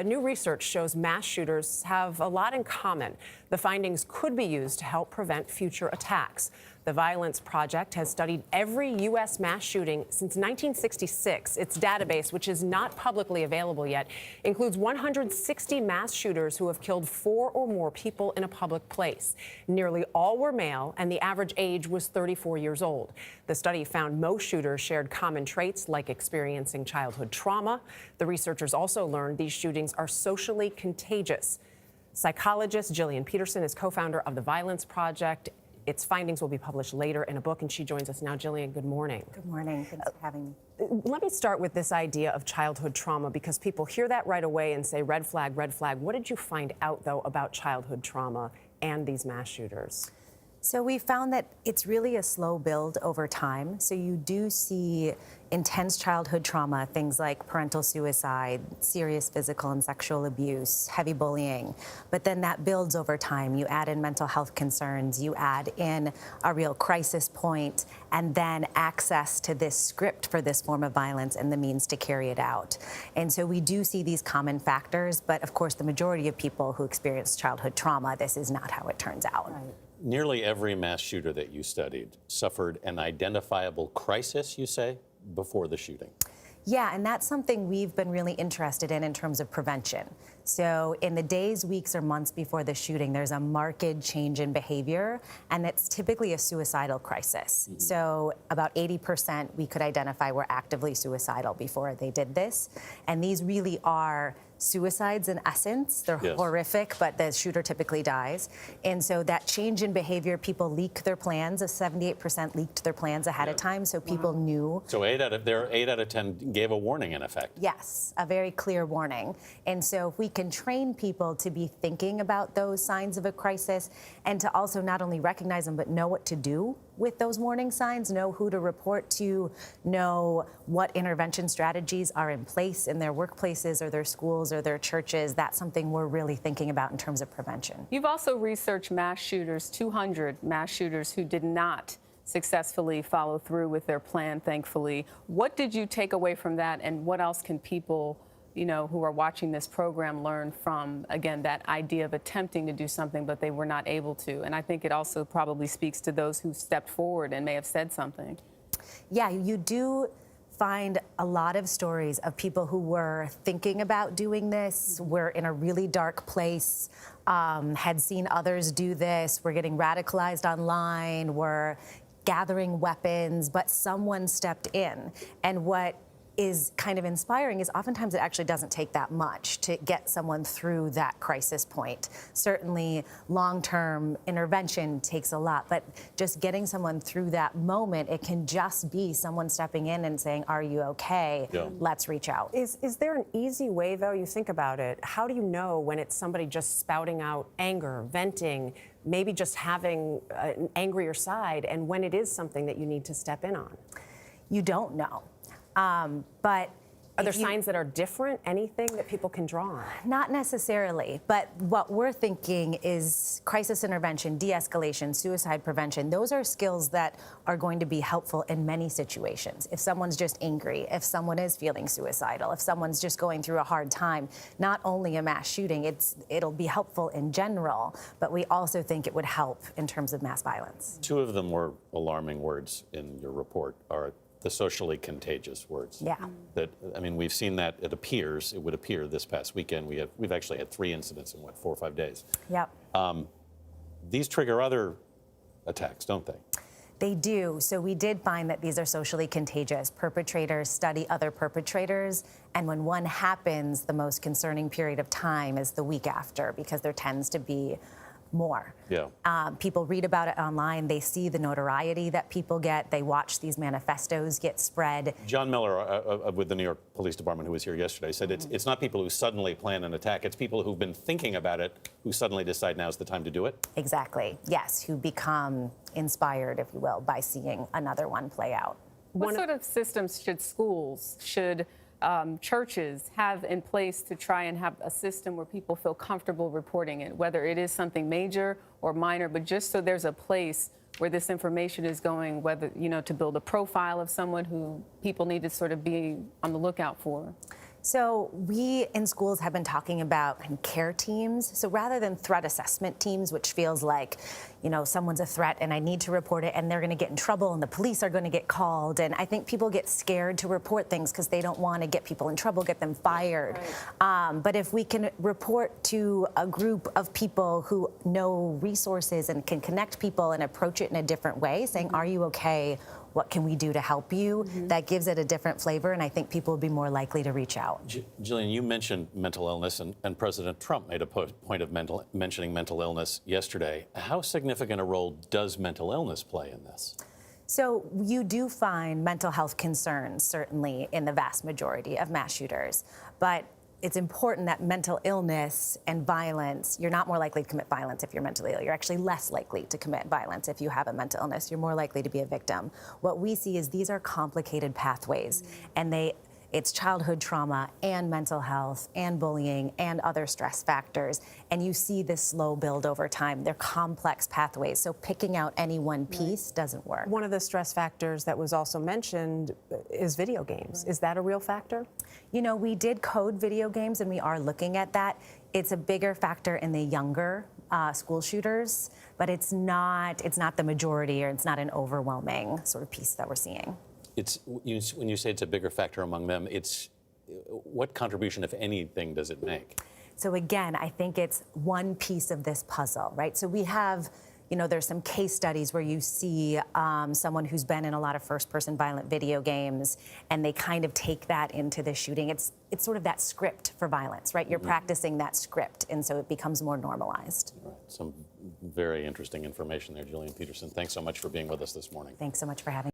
New research shows mass shooters have a lot in common. The findings could be used to help prevent future attacks. The Violence Project has studied every U.S. mass shooting since 1966. Its database, which is not publicly available yet, includes 160 mass shooters who have killed 4 or more people in a public place. Nearly all were male, and the average age was 34 years old. The study found most shooters shared common traits like experiencing childhood trauma. The researchers also learned these shootings are socially contagious. Psychologist Jillian Peterson is co-founder of the Violence Project. Its findings will be published later in a book, and she joins us now. Jillian, good morning. Good morning. Thanks for having me. Let me start with this idea of childhood trauma, because people hear that right away and say, red flag, red flag. What did you find out, though, about childhood trauma and these mass shooters? So we found that it's really a slow build over time. So you do see intense childhood trauma, things like parental suicide, serious physical and sexual abuse, heavy bullying. But then that builds over time. You add in mental health concerns, you add in a real crisis point, and then access to this script for this form of violence and the means to carry it out. And so we do see these common factors, but of course the majority of people who experience childhood trauma, this is not how it turns out. Right. Nearly every mass shooter that you studied suffered an identifiable crisis, you say, before the shooting. Yeah, and that's something we've been really interested in terms of prevention. So in the days, weeks, or months before the shooting, there's a marked change in behavior, and it's typically a suicidal crisis. Mm-hmm. So about 80% we could identify were actively suicidal before they did this. And these really are suicides in essence. They're horrific, but the shooter typically dies. And so that change in behavior, people leak their plans. 78% leaked their plans ahead of time, so people knew. So 8 out of 10 gave a warning, in effect. Yes, a very clear warning. And so if we can train people to be thinking about those signs of a crisis and to also not only recognize them, but know what to do with those warning signs, know who to report to, know what intervention strategies are in place in their workplaces or their schools or their churches, that's something we're really thinking about in terms of prevention. You've also researched mass shooters, 200 mass shooters who did not successfully follow through with their plan, thankfully. What did you take away from that, and what else can people, who are watching this program learn from, again, that idea of attempting to do something, but they were not able to? And I think it also probably speaks to those who stepped forward and may have said something. Yeah, you do find a lot of stories of people who were thinking about doing this, were in a really dark place, had seen others do this, were getting radicalized online, were gathering weapons, but someone stepped in. And what is kind of inspiring is oftentimes it actually doesn't take that much to get someone through that crisis point. Certainly long-term intervention takes a lot, but just getting someone through that moment, it can just be someone stepping in and saying, are you okay? Yeah. Let's reach out. Is there an easy way, though? You think about it. How do you know when it's somebody just spouting out anger, venting, maybe just having an angrier side, and when it is something that you need to step in on? You don't know. But are there signs that are different? Anything that people can draw on? Not necessarily, but what we're thinking is crisis intervention, de-escalation, suicide prevention. Those are skills that are going to be helpful in many situations. If someone's just angry, if someone is feeling suicidal, if someone's just going through a hard time, not only a mass shooting, it'll be helpful in general, but we also think it would help in terms of mass violence. 2 of them were alarming words in your report, are the socially contagious words. Yeah. We've seen that it would appear this past weekend. We've actually had 3 incidents in, 4 or 5 days? Yep. These trigger other attacks, don't they? They do. So we did find that these are socially contagious. Perpetrators study other perpetrators, and when one happens, the most concerning period of time is the week after, because there tends to be more. Yeah. People read about it online. They see the notoriety that people get. They watch these manifestos get spread. John Miller with the New York Police Department, who was here yesterday, said it's not people who suddenly plan an attack. It's people who've been thinking about it who suddenly decide now's the time to do it. Exactly. Yes, who become inspired, if you will, by seeing another one play out. What sort of systems should schools, churches have in place to try and have a system where people feel comfortable reporting it, whether it is something major or minor, but just so there's a place where this information is going, whether, to build a profile of someone who people need to sort of be on the lookout for? So we in schools have been talking about care teams. So rather than threat assessment teams, which feels like, someone's a threat and I need to report it and they're going to get in trouble and the police are going to get called. And I think people get scared to report things because they don't want to get people in trouble, get them fired. Right. But if we can report to a group of people who know resources and can connect people and approach it in a different way, saying, are you okay? What can we do to help you? That gives it a different flavor, and I think people will be more likely to reach out. Jillian, you mentioned mental illness, and President Trump made a point of mentioning mental illness yesterday. How significant a role does mental illness play in this? So you do find mental health concerns, certainly, in the vast majority of mass shooters, but it's important that mental illness and violence, you're not more likely to commit violence if you're mentally ill. You're actually less likely to commit violence if you have a mental illness. You're more likely to be a victim. What we see is these are complicated pathways, and it's childhood trauma and mental health and bullying and other stress factors. And you see this slow build over time. They're complex pathways, so picking out any one piece doesn't work. One of the stress factors that was also mentioned is video games. Is that a real factor? We did code video games, and we are looking at that. It's a bigger factor in the younger school shooters, but it's not the majority, or it's not an overwhelming sort of piece that we're seeing. When you say it's a bigger factor among them, what contribution, if anything, does it make? So again, I think it's one piece of this puzzle, right? So we have, there's some case studies where you see someone who's been in a lot of first-person violent video games, and they kind of take that into the shooting. It's sort of that script for violence, right? You're practicing that script, and so it becomes more normalized. Right. Some very interesting information there, Jillian Peterson. Thanks so much for being with us this morning. Thanks so much for having me.